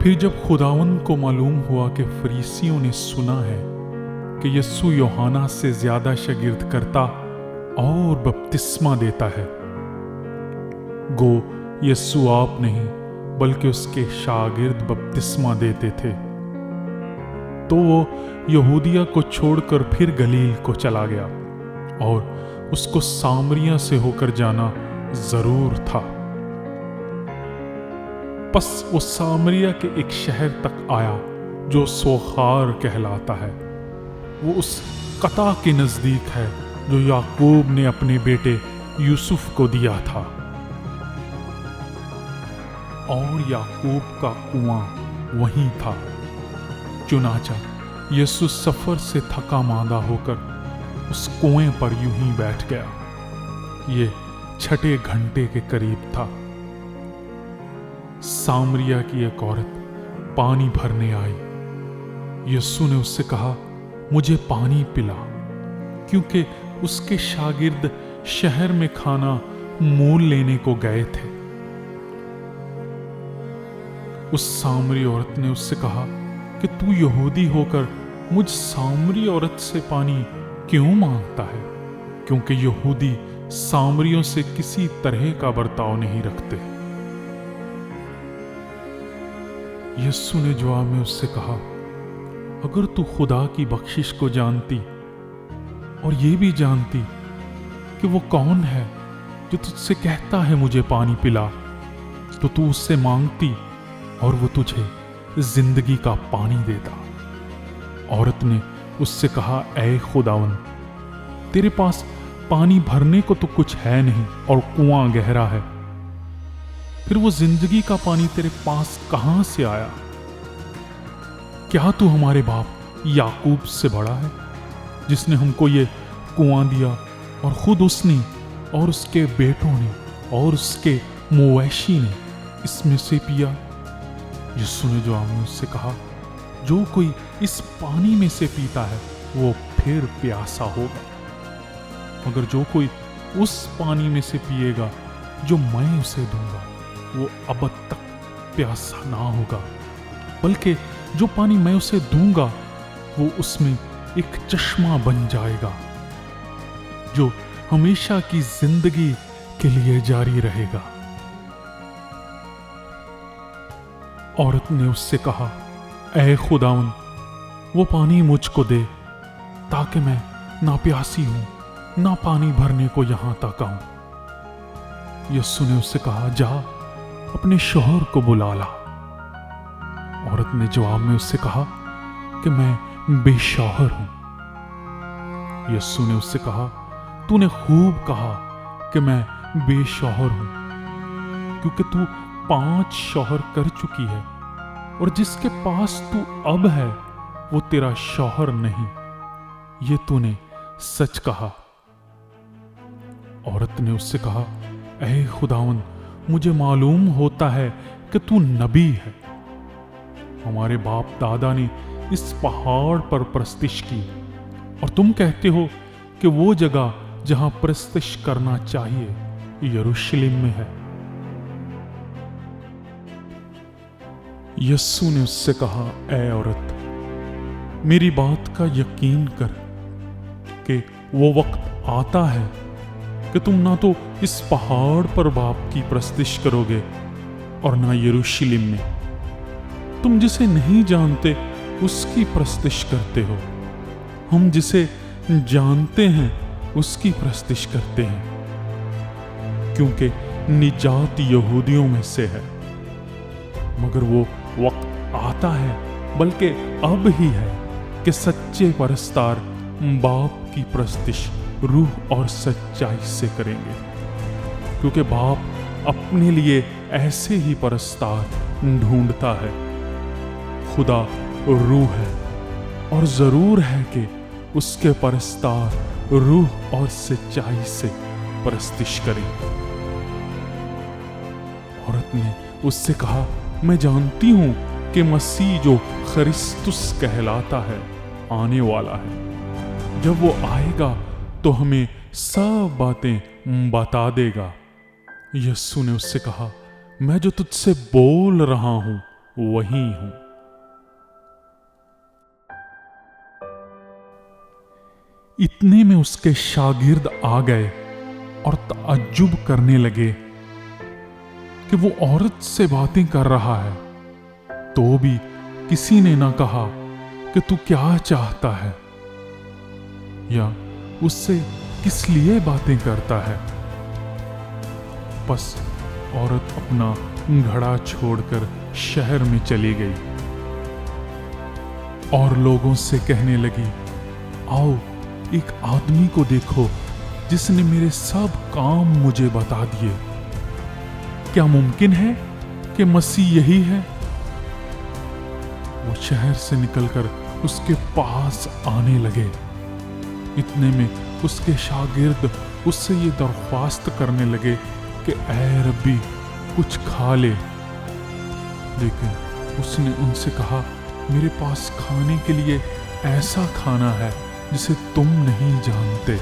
پھر جب خداوند کو معلوم ہوا کہ فریسیوں نے سنا ہے کہ یسوع یوحنا سے زیادہ شاگرد کرتا اور بپتسمہ دیتا ہے، گو یسوع آپ نہیں بلکہ اس کے شاگرد بپتسمہ دیتے تھے، تو وہ یہودیہ کو چھوڑ کر پھر گلیل کو چلا گیا، اور اس کو سامریہ سے ہو کر جانا ضرور تھا۔ پس وہ سامریہ کے ایک شہر تک آیا جو سوخار کہلاتا ہے، وہ اس قطع کے نزدیک ہے جو یعقوب نے اپنے بیٹے یوسف کو دیا تھا، اور یعقوب کا کنواں وہیں تھا۔ چنانچہ یسوع سفر سے تھکا ماندہ ہو کر اس کنویں پر یوں ہی بیٹھ گیا۔ یہ 6 گھنٹے کے قریب تھا۔ سامریہ کی ایک عورت پانی بھرنے آئی۔ یسوع نے اس سے کہا، مجھے پانی پلا، کیونکہ اس کے شاگرد شہر میں کھانا مول لینے کو گئے تھے۔ اس سامری عورت نے اس سے کہا کہ تو یہودی ہو کر مجھ سامری عورت سے پانی کیوں مانگتا ہے؟ کیونکہ یہودی سامریوں سے کسی طرح کا برتاؤ نہیں رکھتے۔ یسوع نے جواب میں اس سے کہا، اگر تو خدا کی بخشش کو جانتی اور یہ بھی جانتی کہ وہ کون ہے جو تجھ سے کہتا ہے مجھے پانی پلا، تو تو اس سے مانگتی اور وہ تجھے زندگی کا پانی دیتا۔ عورت نے اس سے کہا، اے خداوند، تیرے پاس پانی بھرنے کو تو کچھ ہے نہیں اور کنواں گہرا ہے، پھر وہ زندگی کا پانی تیرے پاس کہاں سے آیا؟ کیا تو ہمارے باپ یعقوب سے بڑا ہے، جس نے ہم کو یہ کنواں دیا، اور خود اس نے اور اس کے بیٹوں نے اور اس کے مویشی نے اس میں سے پیا؟ یسوع نے جواب میں اس سے کہا، جو کوئی اس پانی میں سے پیتا ہے وہ پھر پیاسا ہوگا، مگر جو کوئی اس پانی میں سے پیے گا جو میں اسے دوں گا، وہ ابد تک پیاسا نہ ہوگا، بلکہ جو پانی میں اسے دوں گا وہ اس میں ایک چشمہ بن جائے گا جو ہمیشہ کی زندگی کے لیے جاری رہے گا۔ عورت نے اس سے کہا، اے خداوند، وہ پانی مجھ کو دے تاکہ میں نہ پیاسی ہوں نہ پانی بھرنے کو یہاں تک آؤں۔ یسوع نے اس سے کہا، جا اپنے شوہر کو بلا لا۔ عورت نے جواب میں اس سے کہا کہ میں بے شوہر ہوں۔ یسوع نے اس سے کہا، تو نے خوب کہا کہ میں بے شوہر ہوں، کیونکہ تو 5 شوہر کر چکی ہے، اور جس کے پاس تو اب ہے وہ تیرا شوہر نہیں، یہ تو نے سچ کہا۔ عورت نے اس سے کہا، اے خداوند، مجھے معلوم ہوتا ہے کہ تو نبی ہے۔ ہمارے باپ دادا نے اس پہاڑ پر پرستش کی، اور تم کہتے ہو کہ وہ جگہ جہاں پرستش کرنا چاہیے یروشلم میں ہے۔ یسوع نے اس سے کہا، اے عورت، میری بات کا یقین کر کہ وہ وقت آتا ہے کہ تم نہ تو اس پہاڑ پر باپ کی پرستش کرو گے اور نہ یروشلم میں۔ تم جسے نہیں جانتے اس کی پرستش کرتے ہو، ہم جسے جانتے ہیں اس کی پرستش کرتے ہیں، کیونکہ نجات یہودیوں میں سے ہے۔ مگر وہ وقت آتا ہے، بلکہ اب ہی ہے، کہ سچے پرستار باپ کی پرستش روح اور سچائی سے کریں گے، کیونکہ باپ اپنے لیے ایسے ہی پرستار ڈھونڈتا ہے۔ خدا روح ہے، اور ضرور ہے کہ اس کے پرستار روح اور سچائی سے پرستش کریں۔ عورت نے اس سے کہا، میں جانتی ہوں کہ مسیح جو خرسطس کہلاتا ہے آنے والا ہے، جب وہ آئے گا تو ہمیں سب باتیں بتا دے گا۔ یسوع نے اس سے کہا، میں جو تجھ سے بول رہا ہوں वही हूं। इतने में उसके शागिर्द आ गए और ताज्जुब करने लगे कि वो औरत से बातें कर रहा है। तो भी किसी ने ना कहा कि तू क्या चाहता है या उससे किस लिए बातें करता है। बस औरत अपना घड़ा छोड़कर शहर में चली गई और लोगों से कहने लगी, आओ एक आदमी को देखो जिसने मेरे सब काम मुझे बता दिए। क्या मुमकिन है कि मसीह यही है? वो शहर से निकलकर उसके पास आने लगे। इतने में उसके शागिर्द उससे ये दरख्वास्त करने लगे कि ऐ रब्बी कुछ खा ले। लेकिन उसने उनसे कहा, मेरे पास खाने के लिए ऐसा खाना है जिसे तुम नहीं जानते।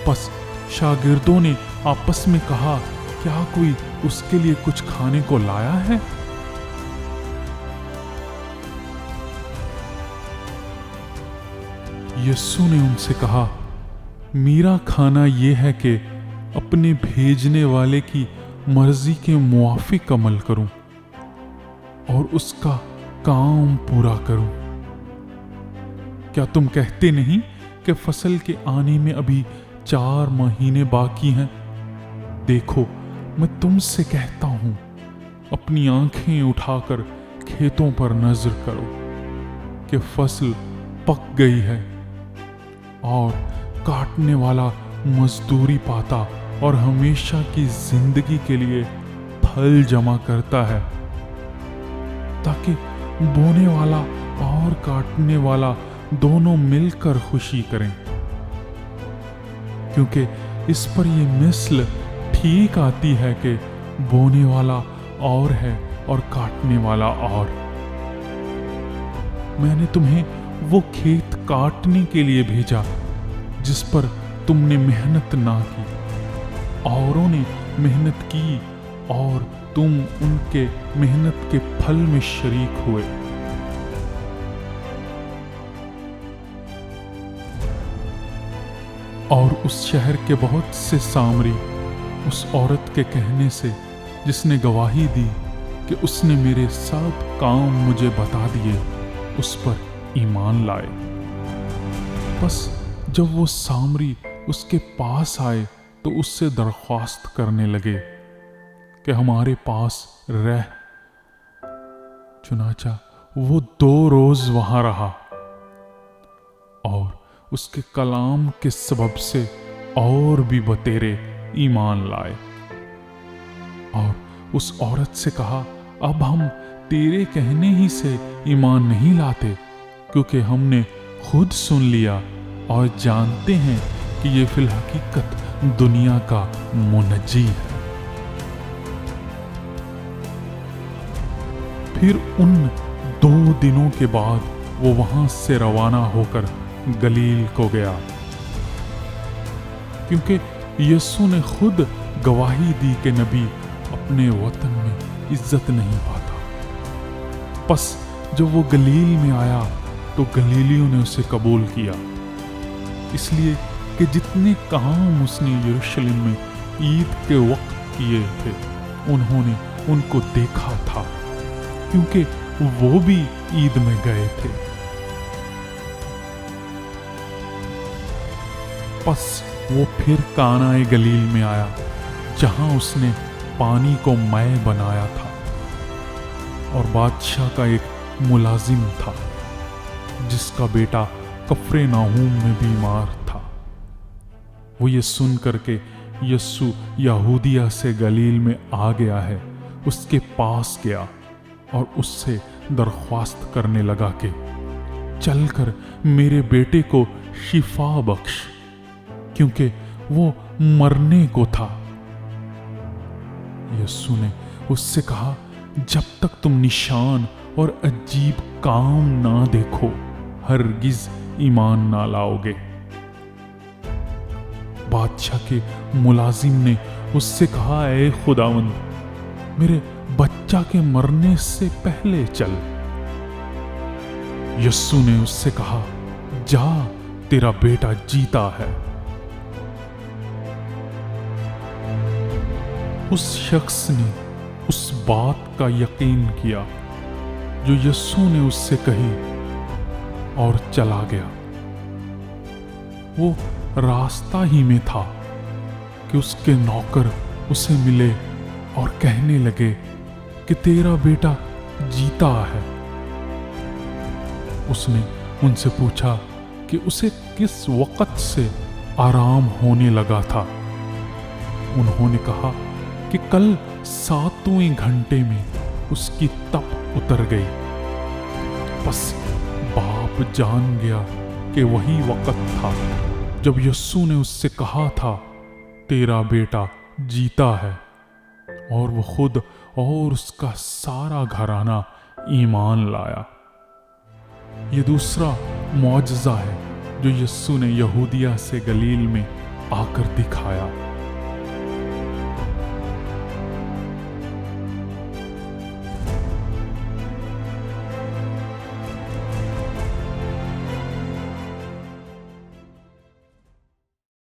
बस शागिर्दों ने आपस में कहा, क्या कोई उसके लिए कुछ खाने को लाया है? यीशु ने उनसे कहा, मेरा खाना यह है कि अपने भेजने वाले की मर्जी के मुआफिक अमल करूं और उसका काम पूरा करूं। क्या तुम कहते नहीं कि फसल के आने में अभी 4 महीने बाकी हैं? देखो, मैं तुमसे कहता हूं, अपनी आंखें उठाकर खेतों पर नजर करो कि फसल पक गई है और काटने वाला मजदूरी पाता और हमेशा की जिंदगी के लिए फल जमा करता है, ताकि बोने वाला और काटने वाला दोनों मिलकर खुशी करें। क्योंकि इस पर ये मिसल ठीक आती है कि बोने वाला और है और काटने वाला और। मैंने तुम्हें वो खेत काटने के लिए भेजा जिस पर तुमने मेहनत ना की। औरों ने मेहनत की और तुम उनके मेहनत के फल में शरीक हुए। और उस शहर के बहुत से सामरी उस औरत के कहने से, जिसने गवाही दी कि उसने मेरे सब काम मुझे बता दिए, उस पर ईमान लाए। बस जब वो सामरी उसके पास आए तो उससे दरख्वास्त करने लगे कि हमारे पास रह। चुनाचा वो 2 रोज वहां रहा और उसके कलाम के सबब से और भी बतेरे ईमान लाए। और उस औरत से कहा, अब हम तेरे कहने ही से ईमान नहीं लाते, क्योंकि हमने खुद सुन लिया और जानते हैं कि ये फिल हकीकत दुनिया का मुनज्जी है। फिर उन 2 दिनों के बाद वो वहां से रवाना होकर गलील को गया, क्योंकि यीशु ने खुद गवाही दी कि नबी अपने वतन में इज्जत नहीं पाता। बस जब वो गलील में आया तो गलीलियों ने उसे कबूल किया, इसलिए कि जितने काम उसने यरूशलेम में ईद के वक्त किए थे उन्होंने उनको देखा था, क्योंकि वो भी ईद में गए थे। बस वो फिर कानाए गलील में आया, जहां उसने पानी को मय बनाया था। और बादशाह का एक मुलाजिम था जिसका बेटा कफरनहूम में बीमार था। वो ये सुन करके यीशु यहूदिया से गलील में आ गया है, उसके पास गया और उससे दरख्वास्त करने लगा कि चलकर मेरे बेटे को शिफा बख्श, क्योंकि वो मरने को था। यीशु ने उससे कहा, जब तक तुम निशान और अजीब काम ना देखो हरगिज ईमान ना लाओगे। बादशाह के मुलाजिम ने उससे कहा, ऐ खुदावंद, मेरे बच्चा के मरने से पहले चल। यस्सु ने उससे कहा, जा, तेरा बेटा जीता है। उस शख्स ने उस बात का यकीन किया जो यस्सु ने उससे कही और चला गया। वो रास्ता ही में था कि उसके नौकर उसे मिले और कहने लगे कि तेरा बेटा जीता है। उसने उनसे पूछा कि उसे किस वक़्त से आराम होने लगा था। उन्होंने कहा कि कल 7वें घंटे में उसकी तप उतर गई। बस बाप जान गया कि वही वक़्त था जब यस्सु ने उससे कहा था, तेरा बेटा जीता है, और वो खुद और उसका सारा घराना ईमान लाया। ये दूसरा मौजज़ा है जो यस्सु ने यहूदिया से गलील में आकर दिखाया।